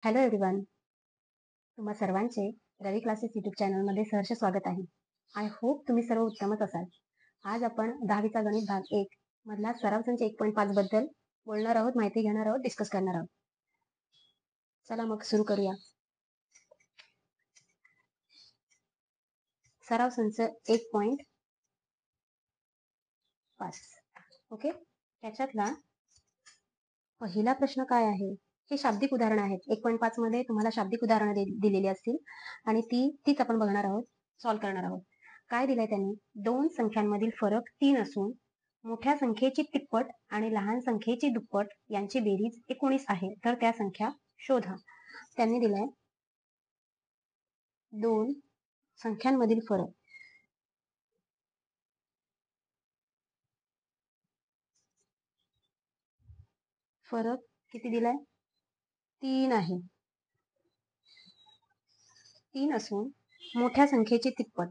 Hello everyone, तुम्हा सर्वांचे रवी classes YouTube चॅनलमध्ये सहर्ष स्वागत आहे. आय होप तुम्ही सर्व उत्तमच असाल. आज आपण 10वीचा गणित भाग 1 मधला सराव संच 1.5 बद्दल बोलणार आहोत, माहिती घेणार आहोत, डिस्कस करणार आहोत. चला मग सुरू करूया. सराव संच 1.5. ओके, त्याच्यातला पहिला प्रश्न काय आहे? हे शाब्दिक उदाहरण आहेत. 1.5 मध्ये तुम्हाला शाब्दिक उदाहरणं दिलेली असतील आणि तीच आपण बघणार आहोत, सॉल्व्ह करणार आहोत. काय दिलंय त्यांनी? दोन संख्यांमधील फरक 3 असून मोठ्या संख्येची तिप्पट आणि लहान संख्येची दुप्पट यांची बेरीज 19 आहे, तर त्या संख्या शोधा. त्यांनी दिलाय दोन संख्यांमधील फरक किती दिलाय? 3 आहे. 3 असून मोठ्या संख्येची तिप्पट,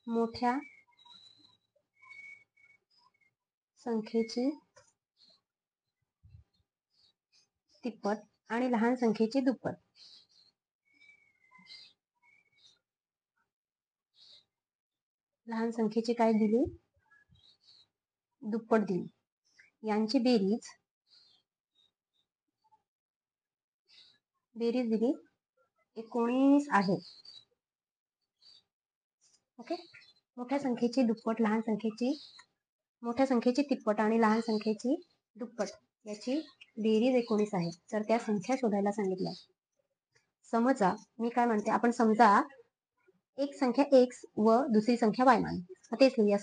मोठ्या संख्येची तिप्पट आणि लहान संख्येची दुप्पट. लहान संख्येची काय दिली? दुप्पट दिली. यांची बेरीज दिली 19 आहे. ओके, मोठ्या संख्येची दुप्पट, लहान संख्येची, मोठ्या संख्येची तिप्पट आणि लहान संख्येची दुप्पट याची बेरीज 19 आहे, तर त्या संख्या शोधायला सांगितल्या. समजा मी काय म्हणते, आपण समजा एक संख्या x व दुसरी संख्या y मानू. तेच लिहूया.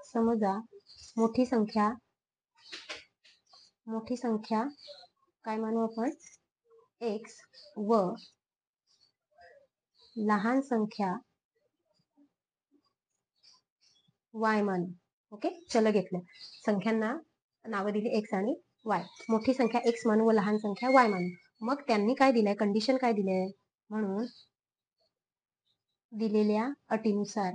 समजा मोठी संख्या काय मानू आपण? x व लहान संख्या y मानू. ओके, चल घेतलं. संख्यांना नावं दिली x आणि y. मोठी संख्या x मानू व लहान संख्या y मानू. मग त्यांनी काय दिलंय? कंडिशन काय दिलंय? म्हणून दिलेल्या अटीनुसार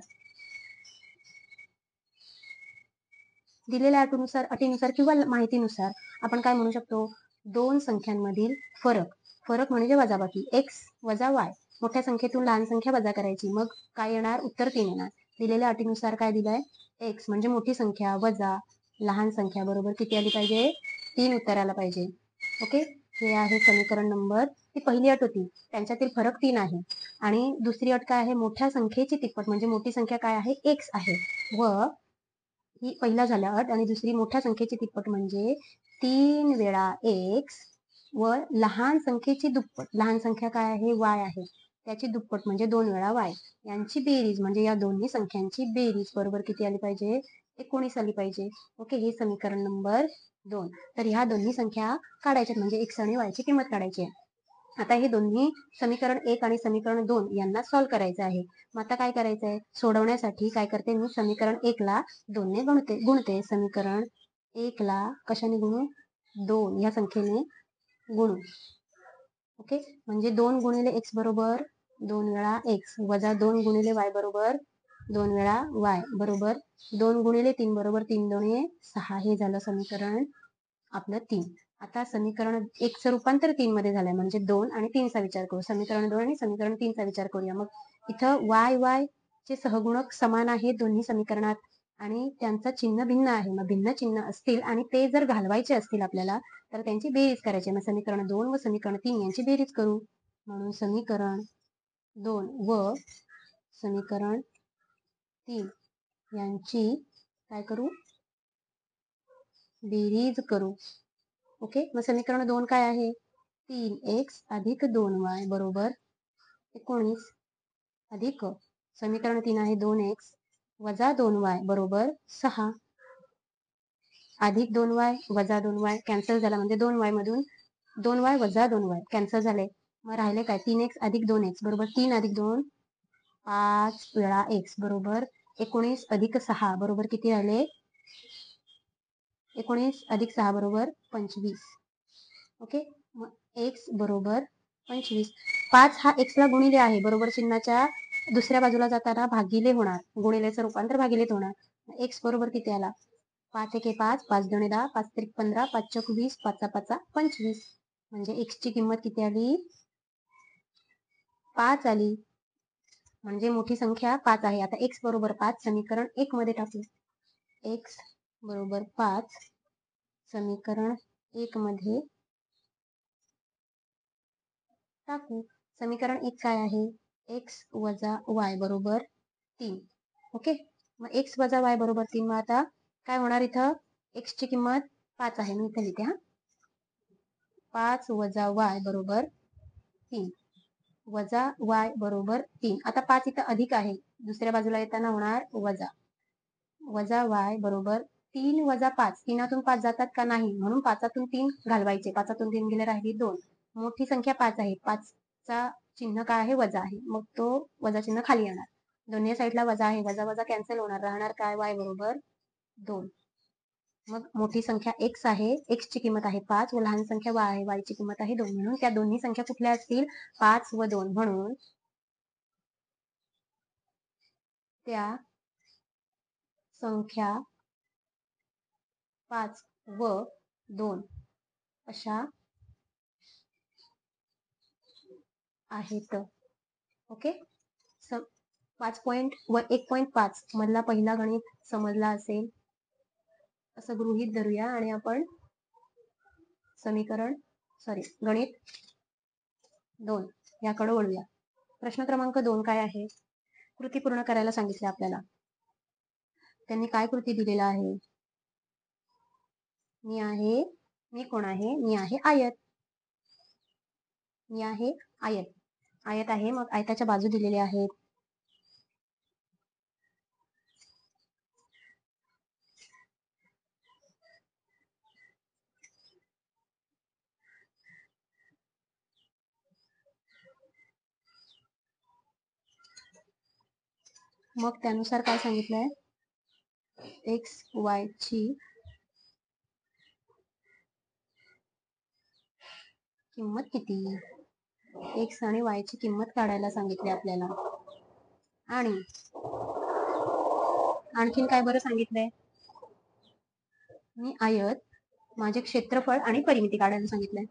किंवा माहितीनुसार आपण काय म्हणू शकतो? दोन संख्यांमधील फरक म्हणजे वजाबाकी, x वजा y. मोठ्या संख्येतून लहान संख्या वजा करायची, मग काय येणार? उत्तर 3 येणार. दिलेल्या अटीनुसार काय दिलंय? x म्हणजे मोठी संख्या वजा लहान संख्या बरोबर किती आली पाहिजे? 3 उत्तर आला पाहिजे. ओके, हे आहे समीकरण नंबर. ही पहिली अट होती, त्यांच्यातील फरक 3 आहे. आणि दुसरी अट काय आहे? मोठ्या संख्येची तिप्पट म्हणजे मोठी संख्या काय आहे? x आहे. व ही पहिला झाला अट. आणि दुसरी मोठ्या संख्येची तिप्पट म्हणजे 3 वेळा x व लहान संख्येची दुप्पट, लहान संख्या काय आहे? y आहे, त्याची दुप्पट म्हणजे 2 वेळा y. यांची बेरीज म्हणजे या दोन्ही संख्यांची बेरीज बरोबर किती आली पाहिजे? 19 आली पाहिजे. ओके, हे समीकरण नंबर 2. तर ह्या दोन्ही संख्या काढायच्या म्हणजे x आणि y ची किंमत काढायची आहे. आता हे दोन्ही समीकरण 1 आणि समीकरण 2 यांना सॉल्व्ह करायचं आहे. मग आता काय करायचं आहे? सोडवण्यासाठी काय करते मी? समीकरण 1 ला 2 ने गुणते. समीकरण 1 ला कशाने गुणू? 2 ह्या संख्येने गुणू. ओके, म्हणजे 2 गुणिले x बरोबर 2 वेळा x वजा 2 गुणिले y बरोबर 2 वेळा y बरोबर 2 गुणिले 3 बरोबर 3 2 6. हे झालं समीकरण आपलं 3. आता समीकरण 1 चं रूपांतर 3 मध्ये झालंय म्हणजे 2 आणि 3 चा विचार करू. समीकरण 2 आणि समीकरण 3 चा विचार करूया. मग इथं y चे सहगुणक समान आहेत दोन्ही समीकरणात आणि त्यांचं चिन्ह भिन्न आहे. मग भिन्न चिन्ह असतील आणि ते जर घालवायचे असतील आपल्याला, तर त्यांची बेरीज करायची. मग समीकरण 2 व समीकरण 3 यांची बेरीज करू. म्हणून समीकरण 2 व समीकरण 3 यांची काय करू? बेरीज करू. ओके, मग समीकरण 2 काय आहे? 3x अधिक 2y बरोबर 19 अधिक समीकरण 3 आहे 2x वजा 2y बरोबर 6 अधिक 2y वजा 2y कॅन्सल झाला म्हणजे 2y मधून 2y वजा 2y कॅन्सल झाले. मग राहिले काय? 3x अधिक 2x बरोबर 3 अधिक 2 5 वेळा x बरोबर 19 अधिक 6 बरोबर किती राहिले? 19 अधिक 6 बरोबर 25. ओके, मग x बरोबर 25. 5 हा x ला गुणिले आहे, बरोबर चिन्हाच्या दुसऱ्या बाजूला जाताना भागिले होणार, गुणिलेचं रूपांतर भागिलेत होणार. x बरोबर किती आला? 5 1 5 5 2 10 5 3 15 5 4 20 5 5 25. म्हणजे x ची किंमत किती आली? 5 आली. म्हणजे मोठी संख्या 5 आहे. आता x बरोबर 5 समीकरण 1 मध्ये टाकू. x बरोबर 5 समीकरण 1 मध्ये टाकू. समीकरण 1 काय आहे? x वजा y बरोबर 3. ओके, मग x वजा y बरोबर 3. मग आता काय होणार इथं? x ची किंमत 5 आहे. मी इथे लिहिते हा. 5 वजा y बरोबर 3 वजा y बरोबर 3. आता 5 इथं अधिक आहे, दुसऱ्या बाजूला येताना होणार वजा. वजा y बरोबर 3 वजा 5. 3तून 5 जातात का? नाही, म्हणून 5तून 3 घालवायचे. 5तून 3 गेले, राहिली 2. मोठी संख्या 5 आहे. 5चा चिन्ह काय आहे? वजा आहे. मग तो वजा चिन्ह खाली येणार. दोन्ही साईडला वजा आहे, वजा वजा कॅन्सल होणार. राहणार काय? y बरोबर 2. मग मोठी संख्या x आहे, x ची किंमत आहे 5 व लहान संख्या y आहे, y ची किंमत आहे 2. म्हणून त्या दोन्ही संख्या कुठल्या असतील? 5 व 2. म्हणून त्या संख्या 5 व 2 अशा आहेत. ओके, 1.5 मधला पहिला गणित समजला असेल असं गृहीत धरूया आणि आपण गणित 2 याकडे वळूया. प्रश्न क्रमांक 2 काय आहे? कृती पूर्ण करायला सांगितले आपल्याला. त्यांनी काय कृती दिलेला आहे? मी कोण आहे? मी आहे आयत. मी आहे आयत. आयत आहे, मग आयताच्या बाजू दिलेल्या आहेत. मग त्यानुसार काय सांगितलंय? एक्स वाय ची किंमत किती? एक्स आणि वाय ची किंमत काढायला सांगितली आपल्याला. आणि आणखीन काय बरं सांगितलंय? मी आयत, माझे क्षेत्रफळ आणि परिमिती काढायला सांगितलंय.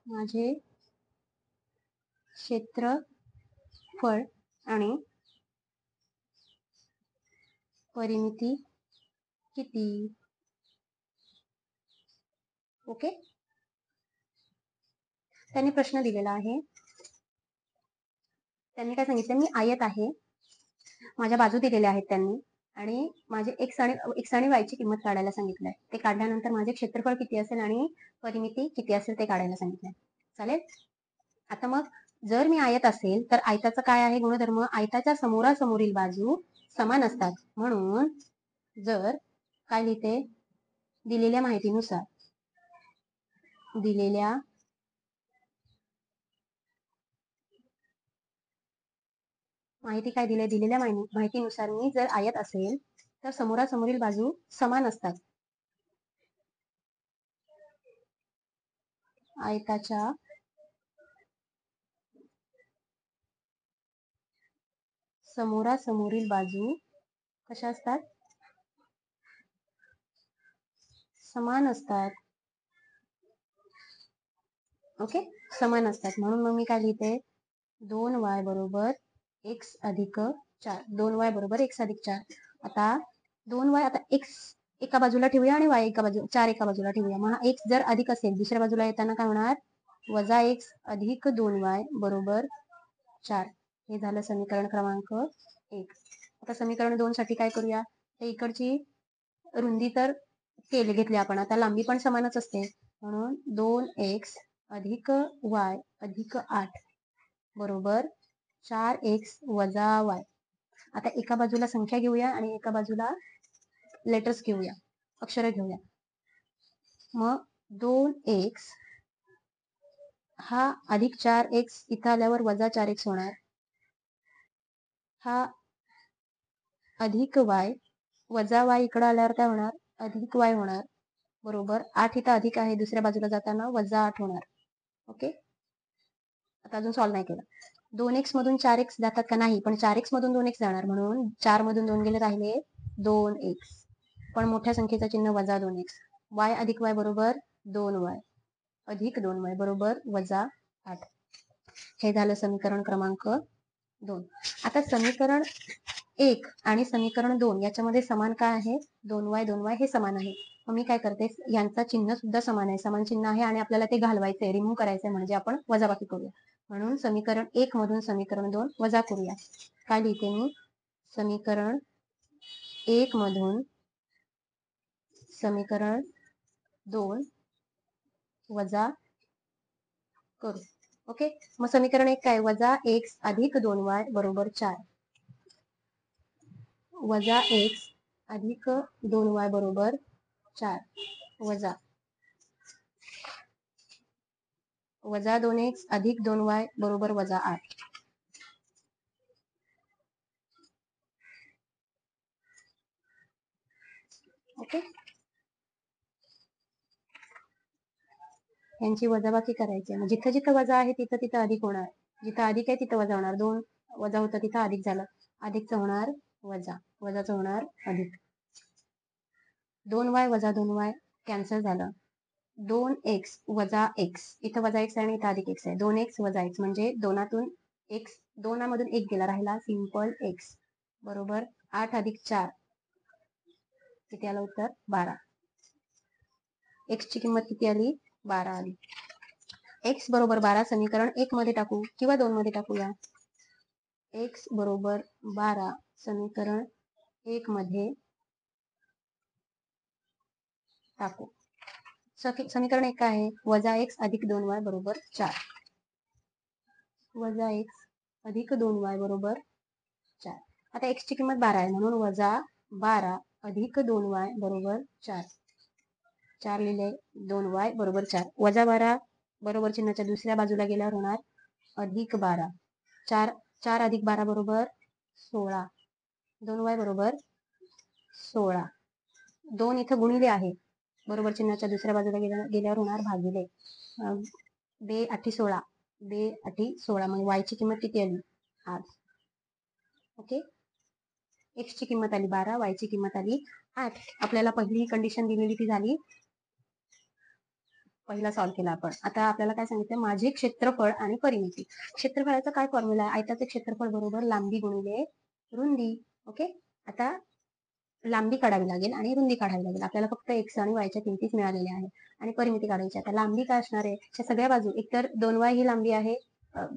माझे क्षेत्रफळ आणि परिमिती किती? ओके, त्यांनी प्रश्न दिलेला आहे. त्यांनी काय सांगितलं? मी आयत आहे, माझ्या बाजू दिलेल्या आहेत त्यांनी, आणि माझे एक्स आणि वाय ची किंमत काढायला सांगितलंय. ते काढल्यानंतर माझे क्षेत्रफळ किती असेल आणि परिमिती किती असेल ते काढायला सांगितलंय. चालेल. आता मग जर मी आयत असेल तर आयताचा काय आहे गुणधर्म? आयताच्या समोरासमोरील बाजू समान असतात. म्हणून जर काय लिहिते? दिलेल्या माहितीनुसार माहिती काय दिली? दिलेल्या माहितीनुसार मी जर आयत असेल तर समोरासमोरील बाजू समान असतात. आयताच्या समोरासमोरील बाजू कशा असतात? समान असतात. ओके, समान असतात. म्हणून मग मी काय लिहिते? 2y बरोबर x अधिक 4. 2y बरोबर x अधिक 4. आता 2y, आता x एका बाजूला ठेवूया आणि y एका बाजूला, 4 एका बाजूला ठेवूया. मग हा x जर अधिक असेल, दुसऱ्या बाजूला येताना काय होणार? वजा x अधिक 2y बरोबर 4. हे झालं समीकरण क्रमांक 1. आता समीकरण 2 साठी काय करूया? ते इकडची रुंदी तर घेतली आपण, आता लांबी पण समानच असते. म्हणून 2x अधिक y अधिक 8 बरोबर 4x वजा y. आता एका बाजूला संख्या घेऊया आणि एका बाजूला लेटर्स घेऊया, अक्षर घेऊया. मग 2x हा अधिक 4x इथं आल्यावर वजा 4x होणार. हा अधिक y वजा y इकडं आल्यावर काय होणार? अधिक y होणार. बरोबर 8 इथं अधिक आहे, दुसऱ्या बाजूला जाताना वजा 8 होणार. ओके, आता अजून सॉल्व्ह नाही केलं. 2x मधून 4x जातात का? नाही, पण 4x मधून 2x जाणार. म्हणून 4 मधून 2 गेले, राहिले 2x. पण मोठ्या संख्येचं चिन्ह वजा 2x. y अधिक y बरोबर 2y. अधिक 2y बरोबर -8. हे झालं समीकरण क्रमांक 2. आता समीकरण 1 आणि समीकरण 2 याच्यामध्ये समान काय आहे? 2y हे समान आहे. मग मी काय करते, यांचा चिन्ह सुद्धा समान आहे, समान चिन्ह आहे आणि आपल्याला ते घालवायचंय, रिमूव्ह करायचंय, म्हणजे आपण वजाबाकी करूया. म्हणून समीकरण 1 मधून समीकरण 2 वजा करूया. काय लिहिते मी? समीकरण 1 मधून समीकरण 2 वजा करू. ओके, मग समीकरण 1 काय? वजा x अधिक 2y बरोबर 4. वजा x अधिक 2y बरोबर 4 वजा 2x अधिक 2y बरोबर -8. ओके, यांची वजाबाकी करायची आहे. जिथं जिथं वजा आहे तिथं तिथं अधिक होणार, जिथं अधिक आहे तिथं वजा होणार. 2 वजा होतं तिथं अधिक झालं, अधिकचं होणार वजा, वजाचं होणार अधिक. 2y वजा 2y कॅन्सल झालं. 2x वजा x, इथं वजा x आहे आणि इथं अधिक x आहे. 2x वजा x म्हणजे दोनातून x, दोनामधून 1 गेला, राहिला सिंपल x बरोबर 8 अधिक 4 किती आलं उत्तर? 12. x ची किंमत किती आली? 12 आली. x बरोबर 12 समीकरण 1 मध्ये टाकू किंवा 2 मध्ये टाकूया. x बरोबर 12 समीकरण 1 मध्ये टाकू. समीकरण 1 काय आहे? वजा x अधिक 2y बरोबर 4. वजा x अधिक 2y बरोबर 4. आता x ची किंमत 12 आहे म्हणून वजा 12 अधिक 2y बरोबर 4. 4 लिहिले, 2y बरोबर 4. वजा 12 बरोबर चिन्हाच्या दुसऱ्या बाजूला गेल्यावर होणार अधिक 12. 4 अधिक 12 बरोबर 16. 2y बरोबर 16. 2 इथं गुणिले आहे, बरोबर चिन्हाच्या दुसऱ्या बाजूला गेल्यावर होणार भागिले. 2 8 16, 2 8 16, मग y ची किंमत किती आली? 8. ओके, x ची किंमत आली 12, y ची किंमत आली 8. आपल्याला पहिली कंडिशन दिलेली ती झाली, पहिला सॉल्व्ह केला आपण. आता आपल्याला काय सांगितलं? माझे क्षेत्रफळ आणि परिमिती. क्षेत्रफळाचा काय फॉर्म्युला आहे? आयताचे क्षेत्रफळ बरोबर लांबी गुणिले रुंदी. ओके, आता लांबी काढावी लागेल आणि रुंदी काढावी लागेल. आपल्याला फक्त x आणि y च्या किमतीच मिळालेल्या आहे आणि परिमिती काढायची. आता लांबी काय असणार आहे? त्या सगळ्या बाजू, एकतर 2y ही लांबी आहे,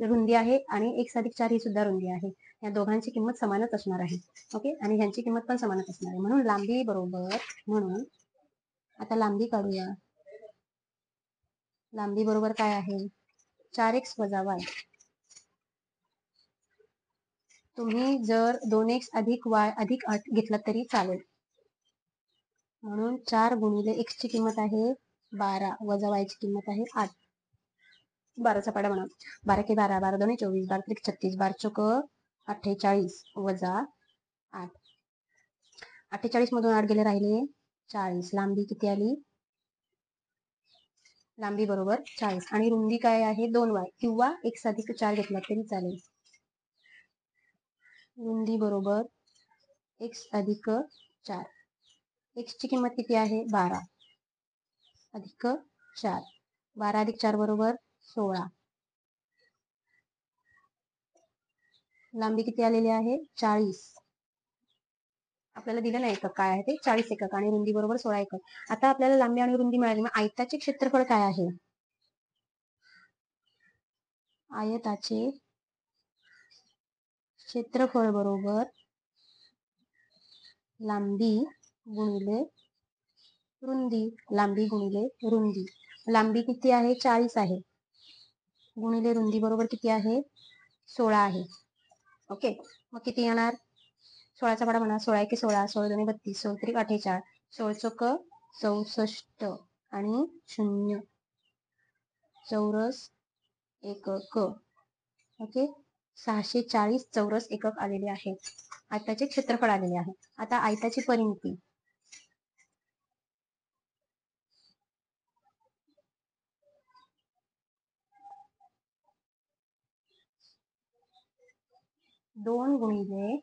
रुंदी आहे, आणि x अधिक 4 ही सुद्धा रुंदी आहे. या दोघांची किंमत समानच असणार आहे. ओके, आणि ह्यांची किंमत पण समानच असणार आहे. म्हणून लांबी बरोबर, म्हणून आता लांबी काढूया. लांबी बरोबर काय आहे? 4x वजा y. तुम्ही जर 2x अधिक y अधिक 8 घेतला तरी चालेल. म्हणून 4 गुणिले x ची किंमत आहे 12 वजा y ची किंमत आहे 8. 12चा पाडा म्हणा. 12 के 12, 12 दोन्ही 24, 12 त्रिक 36, 12 चौक 48 वजा 8. 48 मधून 8 गेले, राहिले 40. लांबी किती आली? लांबी बरोबर 40. आणि रुंदी काय आहे? 2y किंवा x अधिक 4 घेतला तरी चालेल. रुंदी बरोबर x अधिक 4. x ची किंमत किती आहे? 12 अधिक 4. 12 अधिक 4 बरोबर 16. लांबी किती आलेली आहे? 40. आपल्याला दिलं नाही एकक काय आहे ते, 40 एकक, आणि रुंदी बरोबर 16 एकक. आता आपल्याला लांबी आणि रुंदी मिळाली. मग आयताचे क्षेत्रफळ काय आहे? आयताचे क्षेत्रफळ बरोबर लांबी गुणिले रुंदी. लांबी गुणिले रुंदी. लांबी किती आहे? 40 आहे, गुणिले रुंदी बरोबर किती आहे? 16 आहे. ओके, मग किती येणार? 16चा पाडा म्हणा. 16 एके 16, 16 दोन्ही 32, 16 त्रिक 48, 16 चौक 64 आणि 0 चौरस एकक. ओके, 640 चौरस एकक आलेले आहे. आयताचे क्षेत्रफळ आलेले आहे. आता आयताची परिमिती. दोन गुणिले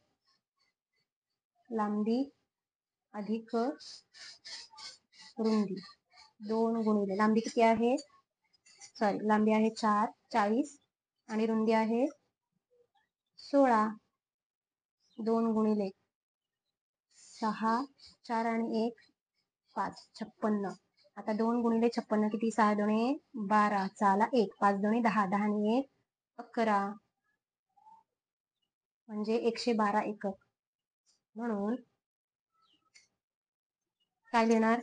लांबी अधिक रुंदी. 2 गुणिले लांबी किती आहे? सॉरी, लांबी आहे 40 आणि रुंदी आहे 16. 2 गुणिले 6, 4 आणि 1 5, 56. आता 2 गुणिले 56 किती? 6 दुणे 12, चाला 1, 5 दुणे 10, 10 आणि 1 11, म्हणजे 112 एकक. म्हणून काय लिहिणार?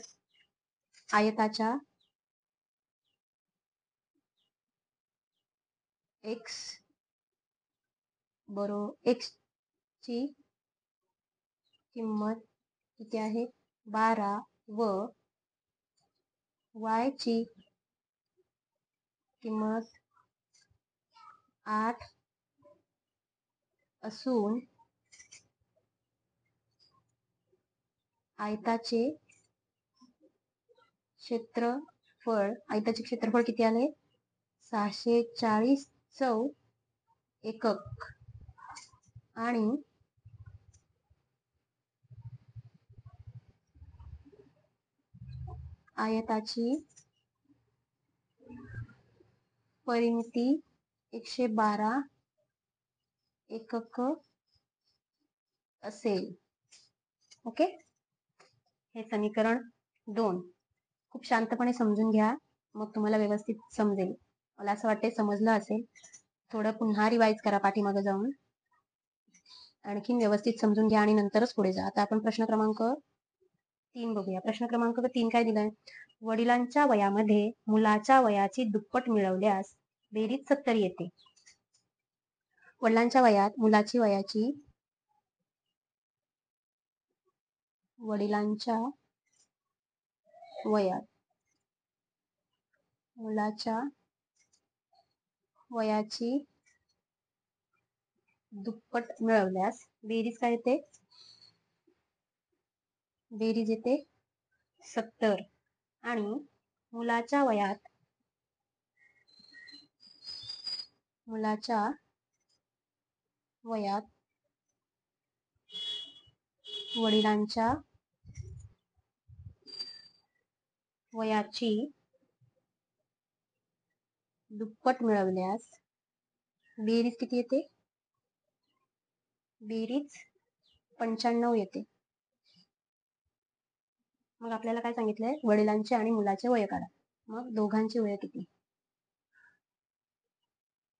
आयताच्या x ची किंमत किती आहे? 12 व y ची किंमत 8 असून आयताचे क्षेत्रफळ किती आले? 640 चौ एकक आणि आयताची परिमिती 112 एकक असेल. ओके, हे समीकरण 2. खूप शांतपणे समजून घ्या, मग तुम्हाला व्यवस्थित समजेल. मला असं वाटते समजलं असेल. थोडं पुन्हा रिवाइज करा पाठीमागे जाऊन, आणखीन व्यवस्थित समजून घ्या आणि नंतरच पुढे जा. आता आपण प्रश्न क्रमांक 3 बघूया. प्रश्न क्रमांक 3 काय दिलाय? वडिलांच्या वयामध्ये मुलाच्या वयाची दुप्पट मिळवल्यास बेरीज 70 येते. वडिलांच्या वयात मुलाच्या वयाची दुप्पट मिळवल्यास बेरीज काय येते? बेरीज येते 70. आणि मुलाच्या वयात वडिलांच्या वयाची दुप्पट मिळवल्यास बेरीज किती येते? बेरीज 95 येते. मग आपल्याला काय सांगितलंय? वडिलांचे आणि मुलाचे वय काढा. मग दोघांची वय किती?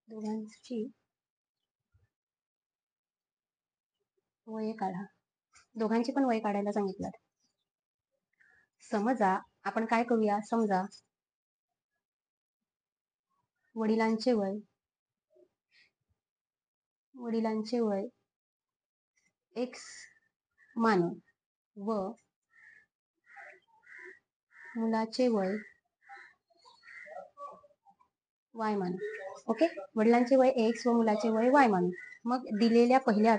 दोघांची वय काढा. दोघांची पण वय काढायला सांगितलं. समजा आपण काय करूया? समजा वडिलांचे वय x मानू व मुलाचे वय y मानू. ओके, वडिलांचे वय x व मुलाचे वय y मानू. मग दिलेल्या पहिल्या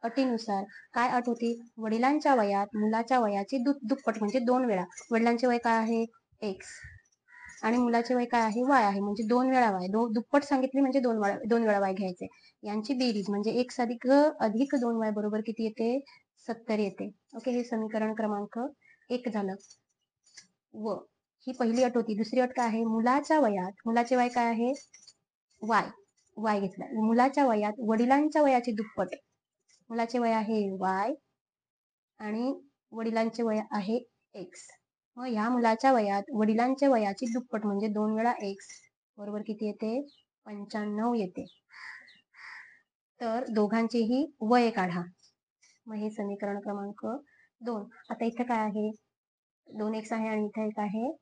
अटीनुसार काय अट होती? वडिलांच्या वयात मुलाच्या वयाची दुप्पट म्हणजे 2 वेळा. वडिलांचे वय काय आहे? x आणि मुलाचे वय काय आहे? y आहे, म्हणजे 2 वेळा y. दुप्पट सांगितली म्हणजे 2 वेळा y घ्यायचे. यांची बेरीज म्हणजे x अधिक 2y बरोबर किती येते? 70 येते. ओके, हे समीकरण क्रमांक 1 झालं. व ही पहिली अट होती. दुसरी अट काय आहे? मुलाच्या वयात मुलाचे वय काय आहे? y घेतला. मुलाच्या वयात वडिलांच्या वयाची दुप्पट. मुलाचे वय आहे y आणि वडिलांचे वय आहे x. मग ह्या मुलाच्या वयात वडिलांच्या वयाची दुप्पट म्हणजे 2 वेळा x बरोबर किती येते? 95 येते. तर दोघांचेही वय काढा. मग हे समीकरण क्रमांक 2. आता इथे काय आहे? 2x आहे आणि इथे एक आहे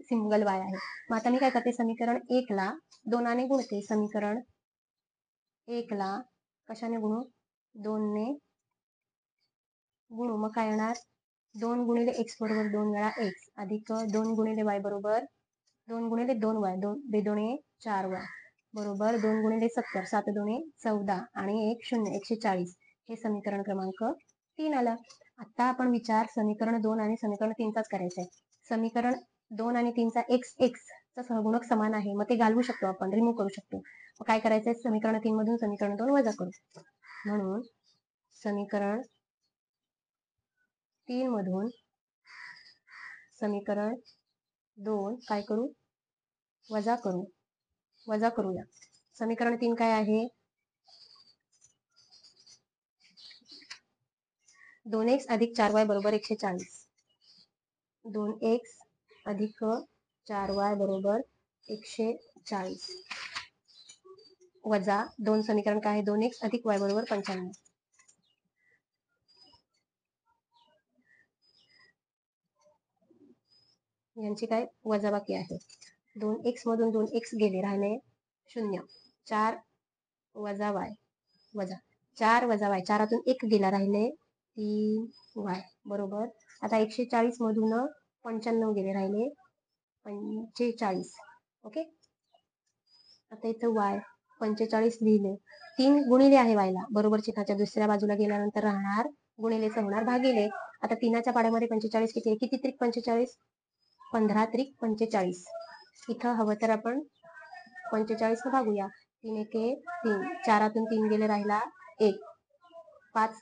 सिंगल y आहे. मग आता मी काय करते? समीकरण 1 ला 2 ने गुणते. समीकरण 1 ला कशाने गुणू? 2 ने गुणू. मग काय येणार? 2 गुणिले x बरोबर 2 वेळा x अधिक 2 गुणिले y बरोबर 2 गुणिले 2y 2 4y बरोबर 2 गुणिले 70 7 2 14 आणि 1 0 140. हे समीकरण क्रमांक 3 आलं. आता आपण विचार समीकरण 2 आणि समीकरण 3 चाच करायचा आहे. समीकरण 2 आणि 3 चा x चा सहगुणक समान आहे. मग ते घालवू शकतो, आपण रिमूव्ह करू शकतो. मग काय करायचंय? समीकरण 3 मधून समीकरण 2 वजा करू. म्हणून समीकरण 3 मधून समीकरण 2 काय करू, वजा करूया. समीकरण 3 काय आहे, 2x अधिक 4y बरोबर 140. 2x अधिक 4y बरोबर 140 वजा 2 समीकरण काय आहे, 2x अधिक y बरोबर 95. यांची काय वजाबाकी आहे. 2x मधून 2x गेले, राहिले 0. 4 वजा y वजा 4 वजा y, 4तून 1 गेला, राहिले 3y बरोबर. आता 140 मधून 95 गेले, राहिले 45. ओके. आता इथं y 45 लिहिले, 3 गुणिले आहे yला, बरोबर चिन्हाच्या दुसऱ्या बाजूला गेल्यानंतर राहणार गुणिलेचं होणार भागिले. आता 3च्या पाड्यामध्ये 45 किती आहे, किती त्रिक 45, 15 त्रिक 45. इथं हवं तर आपण 45 भागूया. 3 एके 3, 4तून 3 गेले, राहिला 1, 5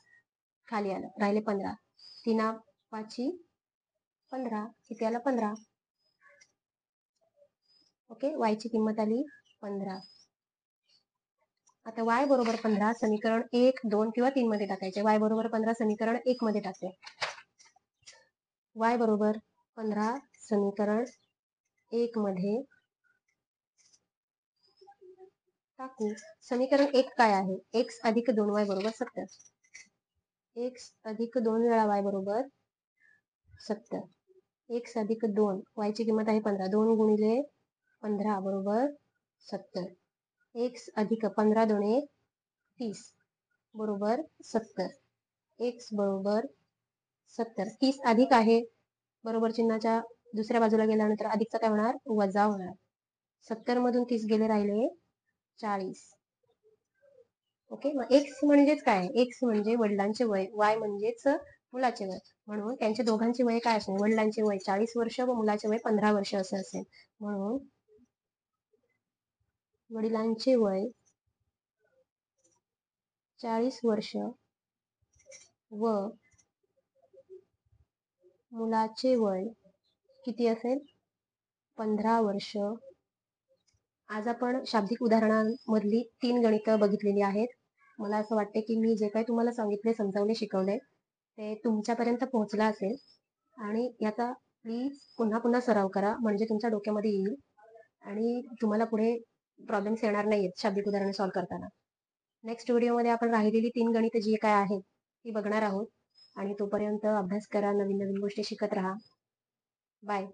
खाली आलं, राहिले 15. 3 5 15, किती आलं 15. ओके. वायची किंमत आली 15. आता y बरोबर 15 समीकरण 1, 2 किंवा 3 मध्ये टाकायचे. y बरोबर 15 समीकरण 1 मध्ये टाकते. y बरोबर 15 समीकरण 1 मध्ये टाकू. समीकरण 1 काय आहे, x अधिक 2y बरोबर 70. x अधिक 2 वेळा y बरोबर 70. x अधिक 2, y ची किंमत आहे 15. 2 गुणिले 15 बरोबर 70. x अधिक 15 2 30 बरोबर 70. x बरोबर 70. 30 अधिक आहे, बरोबर चिन्हाच्या दुसऱ्या बाजूला गेल्यानंतर अधिकचा काय होणार, वजा होणार. 70 मधून 30 गेले, राहिले 40. ओके. मग एक्स म्हणजेच काय, एक्स म्हणजे वडिलांचे वय, वाय म्हणजेच मुलाचे वय. म्हणून त्यांच्या दोघांचे वय काय असेल, वडिलांचे वय 40 वर्ष व मुलाचे वय 15 वर्ष असे असेल. म्हणून वडिलांचे वय 40 वर्ष व मुलाचे वय किती असेल, 15 वर्ष. आज आपण शाब्दिक उदाहरणांमधली 3 गणितं बघितलेली आहेत. मला असं वाटते की मी जे काही तुम्हाला सांगितले, समजावले, शिकवले ते तुमच्यापर्यंत पोहोचला असेल. आणि याचा प्लीज पुन्हा पुन्हा सराव करा, म्हणजे तुमच्या डोक्यामध्ये येईल आणि तुम्हाला पुढे प्रॉब्लेम्स येणार नाहीत शाब्दिक उदाहरणे सॉल्व्ह करताना. नेक्स्ट व्हिडिओमध्ये आपण राहिलेली 3 गणितं जी काय आहेत ती बघणार आहोत. आणि तोपर्यंत अभ्यास करा, नवीन नवीन गोष्टी शिकत राहा. बाय.